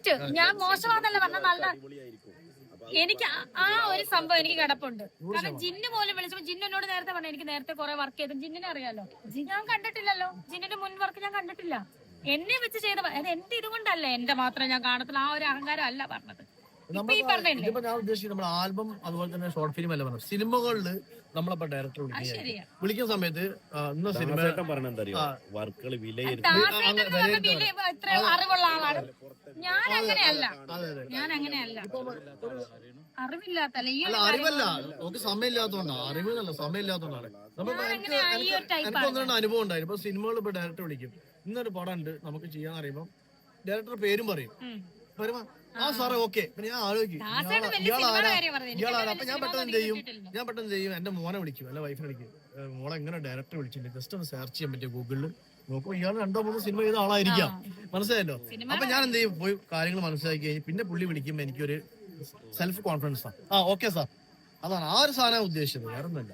Correct. ഞാൻ മോശമാണെന്നല്ല പറഞ്ഞ, നല്ല എനിക്ക് ആ ഒരു സംഭവം എനിക്ക് കിടപ്പുണ്ട്. കാരണം ജിന്നു പോലും വിളിച്ചപ്പോ ജിന്നു എന്നോട് നേരത്തെ പറഞ്ഞു, എനിക്ക് നേരത്തെ കുറെ വർക്ക് ചെയ്തു. ജിന്നിനെ അറിയാലോ, ഞാൻ കണ്ടിട്ടില്ലല്ലോ, ജിന്നിന്റെ മുൻ വർക്ക് ഞാൻ കണ്ടിട്ടില്ല. എന്നെ വെച്ച് ചെയ്ത അത് എന്റെ ഇതുകൊണ്ടല്ല, എന്റെ മാത്രം ഞാൻ കാണത്തില്ല, ആ ഒരു അഹങ്കാരം അല്ല പറഞ്ഞത്. ഇതിപ്പോ ഞാൻ ഉദ്ദേശിക്കുന്നത് നമ്മുടെ ആൽബം അതുപോലെ തന്നെ ഷോർട്ട് ഫിലിം അല്ല പറഞ്ഞത്, സിനിമകളില് നമ്മളിപ്പോ ഡയറക്ടർ വിളിക്കുന്ന സമയത്ത് ഇന്ന സിനിമ വർക്കുകൾ അറിവുള്ള ആളാണ് ഞാൻ. അങ്ങനെയല്ല, ഞാൻ അങ്ങനെയല്ല, അറിവില്ലാത്തല്ല. അറിവല്ല, നമുക്ക് സമയമില്ലാത്തതുകൊണ്ടാണ്. അറിവില്ല, സമയമില്ലാത്തതുകൊണ്ടാണ്. എനിക്കൊന്നും അനുഭവം ഉണ്ടായിരുന്നു. ഇപ്പൊ സിനിമകൾ ഇപ്പൊ ഡയറക്ടർ വിളിക്കും, ഇന്നൊരു പടം ഉണ്ട് നമുക്ക് ചെയ്യാൻ അറിയുമ്പോ ഡയറക്ടർ പേരും പറയും. ആ സാറേ ഓക്കെ. പിന്നെ ഞാൻ ആലോചിക്കും ഇയാളാണ്. അപ്പൊ ഞാൻ പെട്ടെന്ന് ചെയ്യും, എന്റെ മോനെ വിളിക്കും, എന്റെ വൈഫിനെ വിളിക്കും, മോളെ എങ്ങനെ ഡയറക്ടർ വിളിച്ചിട്ടുണ്ട്, ജസ്റ്റ് ഒന്ന് സെർച്ച് ചെയ്യാൻ പറ്റും ഗൂഗിളിൽ നോക്കുമ്പോ ഇയാൾ 2-3 സിനിമ ചെയ്ത ആളായിരിക്കാം. മനസ്സിലായല്ലോ? അപ്പൊ ഞാൻ എന്ത് ചെയ്യും, പോയി കാര്യങ്ങൾ മനസ്സിലാക്കി കഴിഞ്ഞ് പിന്നെ പുള്ളി വിളിക്കുമ്പോ എനിക്കൊരു സെൽഫ് കോൺഫിഡൻസ് ആണ്. ഓക്കെ സാർ, അതാണ് ആ ഒരു സാധനം ഉദ്ദേശിച്ചത്, വേറെ ഒന്നുമല്ല.